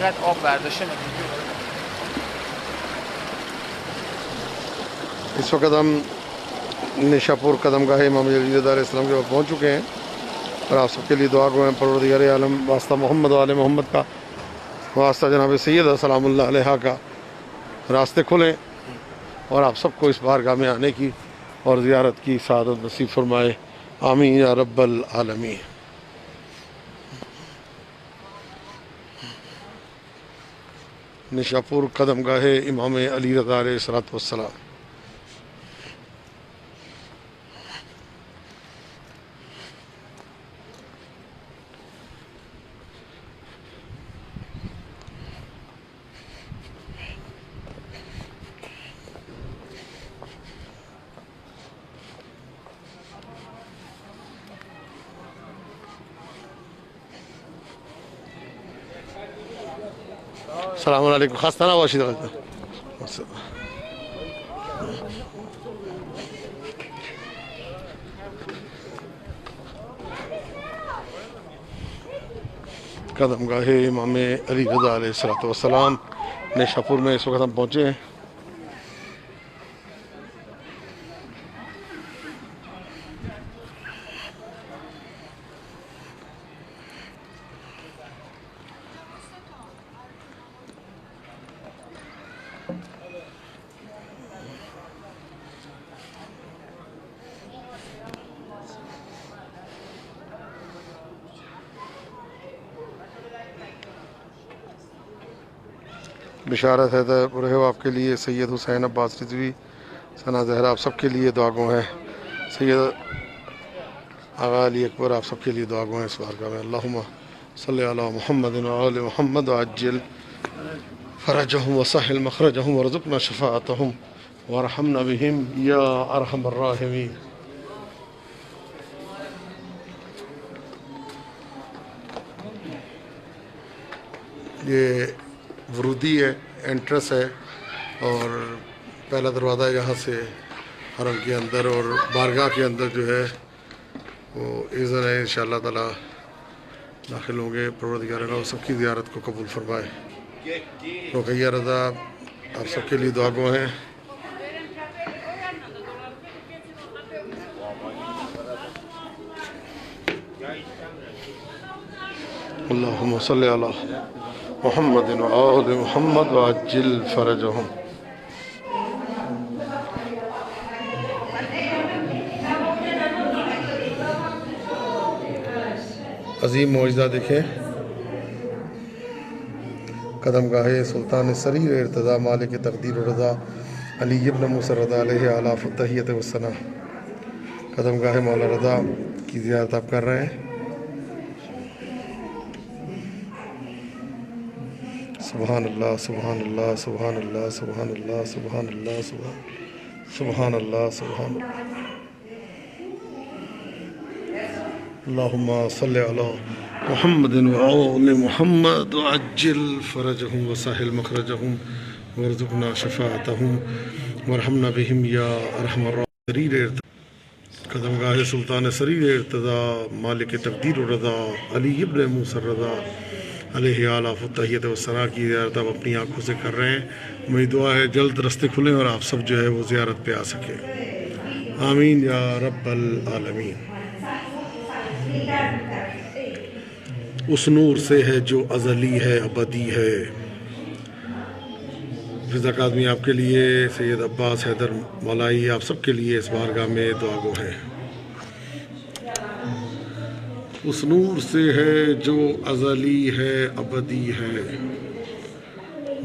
چقدر آب برداشته نمیشه. اس وقت ہم نشاپور قدم گاہ امام علی رضا علیہ السلام کے وقت پہنچ چکے ہیں اور آپ سب کے لیے دعا گو ہیں پروردگار عالم واسطہ محمد و آل محمد کا، واسطہ جناب سید سلام اللہ علیہ کا راستے کھلیں اور آپ سب کو اس بارگاہ میں آنے کی اور زیارت کی سعادت نصیب فرمائے، آمین یا رب العالمین۔ نشاپور قدم گاہ امام علی رضا علیہ السلام۔ السلام علیکم، خاص نہ باشید۔ قدم گاہ امام علی رضا علیہ السلام نشاپور میں اس وقت ہم پہنچے ہیں۔ بشارت ہے تو رہے ہو آپ کے لیے سید حسین عباس رضوی، ثنا زہرا آپ سب کے لیے دعا گو ہیں، سید آغا علی اکبر آپ سب کے لیے دعا گو ہیں اس بارگاہ میں۔ اللہم صلی علی محمد و آل محمد وعجل فرجہم وسہل مخرجہم ورزقنا شفاعتہم وارحمنا بہم یا ارحم الراحمین۔ یہ ورودی ہے، انٹرس ہے اور پہلا دروازہ ہے یہاں سے حرم کے اندر، اور بارگاہ کے اندر جو ہے وہ اذن ہے انشاءاللہ تعالی داخل ہوں گے۔ پروردگار اللہ سب کی زیارت کو قبول فرمائے۔ رقیہ رضا آپ سب کے لیے دعا گو ہیں۔ اللہم صلی علی محمد و آل محمد وعجل فرجہم۔ عظیم معجزہ دیکھیں، قدم گاہ سلطان سریر ارتضا مالک تقدیر و رضا علی ابن موسیٰ رضا علیہ آلاف التحیت و ثنا۔ قدم گاہ مولا رضا کی زیارت آپ کر رہے ہیں۔ سبحان اللہ سبحان اللہ سبحان اللہ سبحان اللہ سبحان اللہ سبحان اللہ سبحان اللہ۔ اللہم صلی علی محمد و آل محمد وعجل فرجہم وسہل مخرجہم وارزقنا شفاعتہم وارحمنا بہم یا ارحم الراحمین۔ قدم گاہ سلطان سریر ارتضا مالک تقدیر و رضا علی ابن موسیٰ رضا علیہ آلاف التحیت و ثنا کی زیارت آپ اپنی آنکھوں سے کر رہے ہیں۔ میری دعا ہے جلد رستے کھلیں اور آپ سب جو ہے وہ زیارت پہ آ سکیں، آمین یا رب العالمین۔ اس نور سے ہے جو ازلی ہے ابدی ہے۔ رضا اکادمی آپ کے لیے سید عباس حیدر مولائی آپ سب کے لیے اس بارگاہ میں دعا گو ہے۔ اس نور سے ہے جو ازلی ہے ابدی ہے،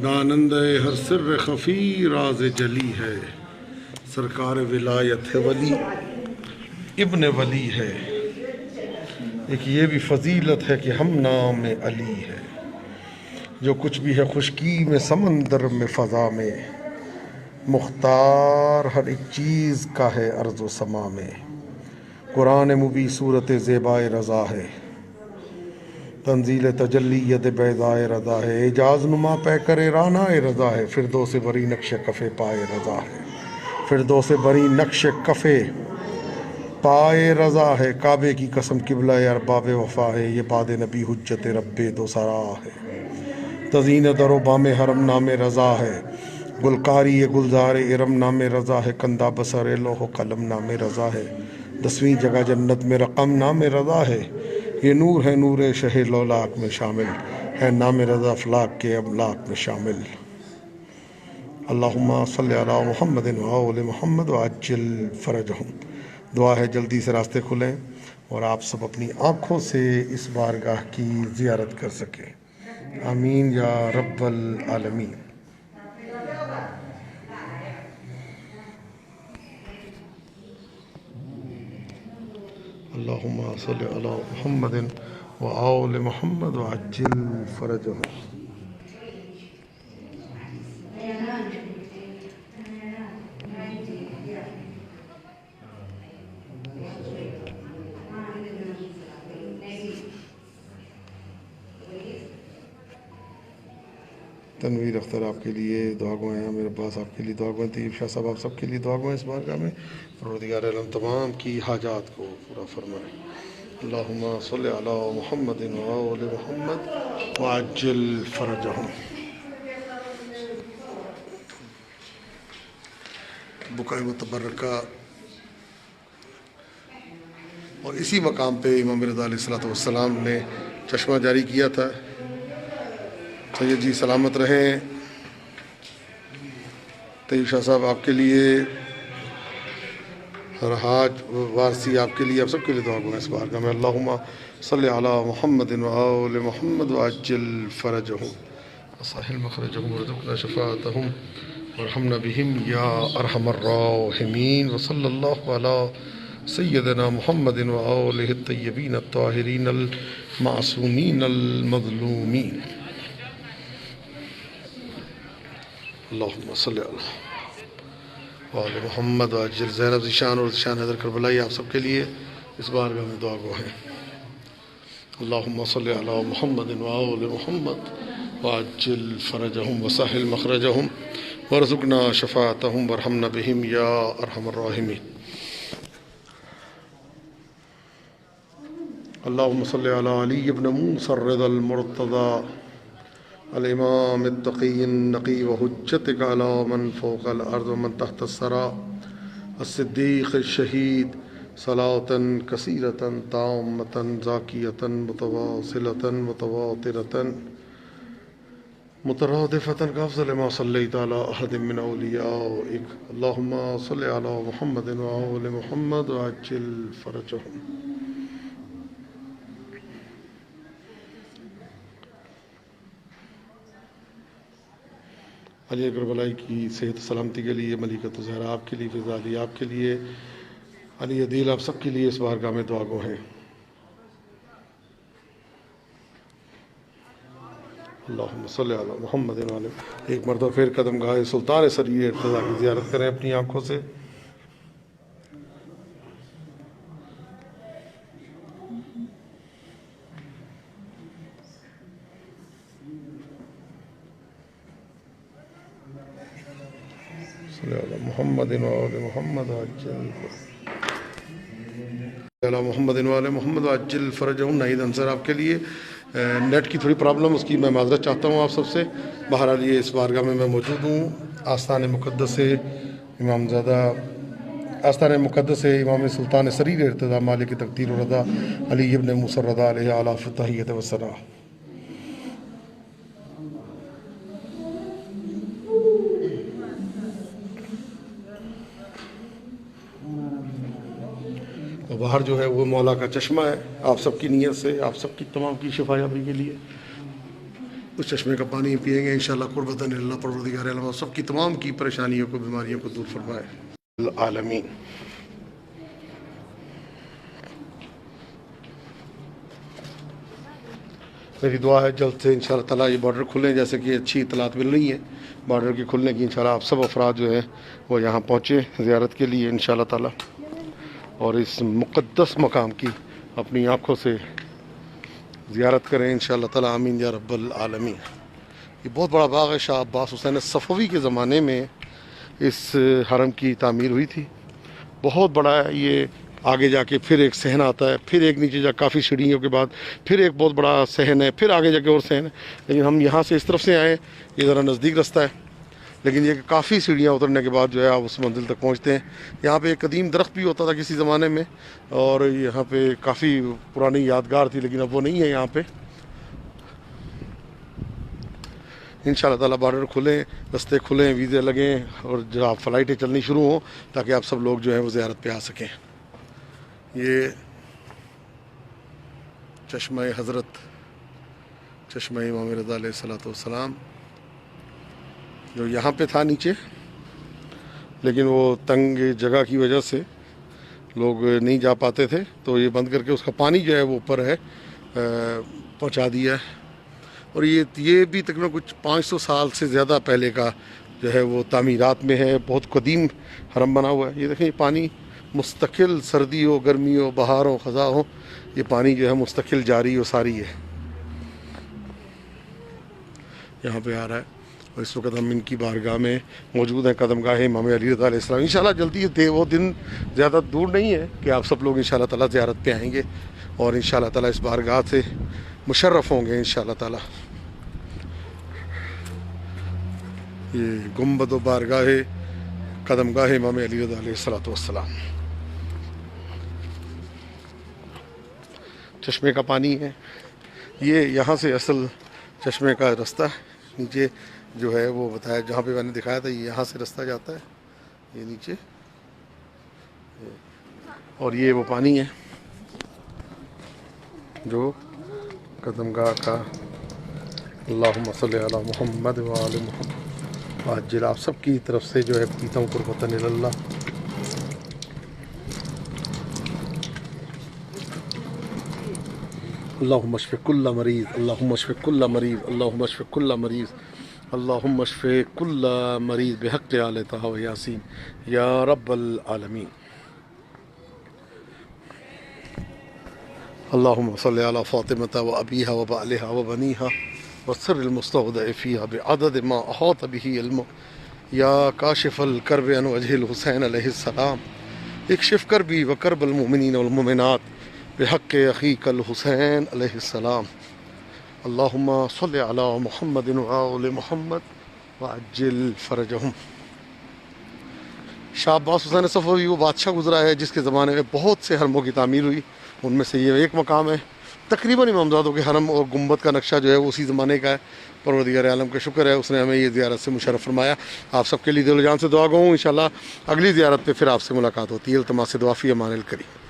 دانند ہر سر خفی راز جلی ہے، سرکار ولایت ہے ولی ابن ولی ہے۔ ایک یہ بھی فضیلت ہے کہ ہم نام علی ہے، جو کچھ بھی ہے خشکی میں سمندر میں فضا میں، مختار ہر ایک چیز کا ہے ارض و سما میں، قرآن مبی صورت زیبائے رضا ہے، تنزیل تجلیت بیضائے رضا ہے، اعجاز نما پیکر رانا رضا ہے، فردوس بری نقش کفے پائے رضا ہے، فردوس بری نقش کفے پائے رضا ہے، کعبے کی قسم قبلہ ارباب وفا ہے، یہ باد نبی حجت رب دو سرا ہے، تزئین در و بام حرم نام رضا ہے، گلکاری گلزار ارم نام رضا ہے، کندہ بسر لوح و قلم نام رضا ہے، 10ویں جگہ جنت میں رقم نام رضا ہے، یہ نور ہے نور شہ لولاک میں شامل ہے، نام رضا افلاک کے املاک میں شامل۔ اللہم صلی علی محمد و آل محمد وعجل فرجہم۔ دعا ہے جلدی سے راستے کھلیں اور آپ سب اپنی آنکھوں سے اس بارگاہ کی زیارت کر سکیں، آمین یا رب العالمین۔ اللہم صلی علی محمد و آل محمد وعجل فرجہم۔ تنویر اختر آپ کے لیے دعا گوئیں ہیں، میرے پاس آپ کے لیے دعا گوئیں، طیب شاہ صاحب آپ سب کے لیے دعا گوئیں اس بارگاہ میں، پروردگار عالم تمام کی حاجات کو پورا فرمائے۔ اللہم صلی علی محمد و آل محمد وعجل فرجہم۔ بقعہ متبرکہ اور اسی مقام پہ امام رضا علیہ السلام نے چشمہ جاری کیا تھا۔ سید جی سلامت رہیں، طیب شاہ صاحب آپ کے لیے، حاج وارسی آپ کے لیے، آپ سب کے لیے دعا گوئیں اس بارگاہ میں۔ اللہم صلی علی محمد و آل محمد وعجل فرجہم وسہل مخرجہم وارزقنا شفاعتہم وارحمنا بہم یا ارحم الراحمین، وصلی اللہ علی سیدنا محمد و آلہ الطیبین الطاہرین المعصومین المظلومین۔ اللہم صلی علی وآل محمد وعجل۔ زینب ذیشان اور ذیشان حیدر کربلائی آپ سب کے لیے اس بارگاہ میں دعا گو ہیں۔ اللہم صلی علی محمد وآل محمد وعجل فرجہم وسہل مخرجہم وارزقنا شفاعتہم وارحمنا بہم یا ارحم الراحمین۔ اللہم صلی علی علی بن موسیٰ الرضا المرتضی الامام التقی النقی وحجتک علی من فوق الارض ومن تحت الثری الصدیق الشہید صلاۃ کثیرۃ تامۃ زاکیۃ متواصلۃ متواترۃ مترادفۃ کافضل ما صلیت علی احد من اولیائک۔ اللہم صلی علی محمد وآل محمد وعجل فرجہم۔ علی کربلائی کی صحت سلامتی کے لیے، ملکۃ زہرا آپ کے لیے، فضا علی آپ کے لیے، علی عدیل آپ سب کے لیے اس بارگاہ میں دعا گو ہیں۔ اللہم صلی علی محمد وعلی۔ ایک مرتبہ پھر قدم گاہ سلطان سریر ارتضیٰ کی زیارت کریں اپنی آنکھوں سے۔ محمد وآل محمد وعجل محمد وآل محمد وعجل فرجہم۔ ناہید انصر آپ کے لیے نیٹ کی تھوڑی پرابلم، اس کی میں معذرت چاہتا ہوں آپ سب سے۔ بہرحال یہ اس بارگاہ میں موجود ہوں، آستان مقدس امام زادہ، آستان مقدس امام سلطان سریر ارتضیٰ مالک تقدیر و رضا علی ابن موسیٰ الرضا علیہ اعلیٰ التحیۃ والثناء۔ باہر جو ہے وہ مولا کا چشمہ ہے، آپ سب کی نیت سے، آپ سب کی تمام کی شفا یابی کے لیے اس چشمے کا پانی پئیں گے انشاءاللہ قربتاً اللہ، پروردگار عالم سب کی تمام کی پریشانیوں کو، بیماریوں کو دور فرمائے العالمین۔ میری دعا ہے جلد سے انشاءاللہ تعالیٰ یہ بارڈر کھلیں، جیسے کہ اچھی اطلاعات مل رہی ہیں بارڈر کے کھلنے کی۔ انشاءاللہ آپ سب افراد جو ہیں وہ یہاں پہنچے زیارت کے لیے انشاءاللہ تعالیٰ، اور اس مقدس مقام کی اپنی آنکھوں سے زیارت کریں انشاءاللہ تعالیٰ، آمین یا رب العالمین۔ یہ بہت بڑا باغ ہے، شاہ عباس حسین صفوی کے زمانے میں اس حرم کی تعمیر ہوئی تھی، بہت بڑا ہے یہ۔ آگے جا کے پھر ایک صحن آتا ہے، پھر ایک نیچے جا کافی سیڑھیوں کے بعد پھر ایک بہت بڑا صحن ہے، پھر آگے جا کے اور صحن ہے. لیکن ہم یہاں سے اس طرف سے آئے، یہ ذرا نزدیک رستہ ہے، لیکن یہ کہ کافی سیڑھیاں اترنے کے بعد جو ہے آپ اس منزل تک پہنچتے ہیں. یہاں پہ ایک قدیم درخت بھی ہوتا تھا کسی زمانے میں، اور یہاں پہ کافی پرانی یادگار تھی، لیکن اب وہ نہیں ہے یہاں پہ. انشاءاللہ تعالیٰ بارڈر کھلیں، رستے کھلیں، ویزے لگیں، اور جو آپ فلائٹیں چلنی شروع ہوں تاکہ آپ سب لوگ جو ہیں وہ زیارت پہ آ سکیں. یہ چشمہ حضرت، چشمہ امام رضا علیہ الصلوۃ والسلام، جو یہاں پہ تھا نیچے، لیکن وہ تنگ جگہ کی وجہ سے لوگ نہیں جا پاتے تھے، تو یہ بند کر کے اس کا پانی جو ہے وہ اوپر ہے پہنچا دیا ہے. اور یہ بھی تقریباً کچھ 500 سال سے زیادہ پہلے کا جو ہے وہ تعمیرات میں ہے، بہت قدیم حرم بنا ہوا ہے. یہ دیکھیں، یہ پانی مستقل، سردی ہو، گرمی ہو، بہار ہو، خزاں ہو، یہ پانی جو ہے مستقل جاری و ساری ہے، یہاں پہ آ رہا ہے. اور اس وقت ہم ان کی بارگاہ میں موجود ہیں، قدم گاہ امام علی رضا علیہ السلام. انشاءاللہ جلدی تھے، وہ دن زیادہ دور نہیں ہے کہ آپ سب لوگ انشاءاللہ تعالیٰ زیارت پہ آئیں گے اور انشاءاللہ تعالیٰ اس بارگاہ سے مشرف ہوں گے انشاءاللہ تعالیٰ. یہ گنبد و بارگاہ قدم گاہ امام علی رضا علیہ الصلوۃ والسلام. چشمے کا پانی ہے یہ، یہاں سے اصل چشمے کا رستہ نیچے جو ہے وہ بتایا، جہاں پہ میں نے دکھایا تھا، یہاں سے رستہ جاتا ہے یہ نیچے، اور یہ وہ پانی ہے جو قدم گاہ کا. اللہم صلی علی محمد وآل محمد عاجل. آپ سب کی طرف سے جو ہے پیتا ہوں قربتاً اللہ. اللہم اشف کل مریض، اللہم اشف کل مریض، اللہم اشف کل مریض، اللہم اشف کل مریض بحق آل طہ و یاسین یا رب العالمین. اللہم صلی علی فاطمہ و ابیہا و بعلہا و بنیہا والسر المستودع فیہا بعدد ما احاط به علمک یا کاشف الکرب عن وجہ الحسین علیہ السلام اکشف کربی و کرب المؤمنین والمؤمنات بحق اخیک الحسین علیہ السلام. اللہم صلی علی محمد و آل محمد وعجل فرجہم. شاہ عباس حسین صفوی وہ بادشاہ گزرا ہے جس کے زمانے میں بہت سے حرموں کی تعمیر ہوئی، ان میں سے یہ ایک مقام ہے. تقریباً امامزادوں کے حرم اور گنبد کا نقشہ جو ہے وہ اسی زمانے کا ہے. پروردگار عالم کا شکر ہے، اس نے ہمیں یہ زیارت سے مشرف فرمایا. آپ سب کے لیے دل و جان سے دعا گو ہوں، انشاءاللہ اگلی زیارت پہ پھر آپ سے ملاقات ہوتی ہے. التماس دعا فی امان الکریم.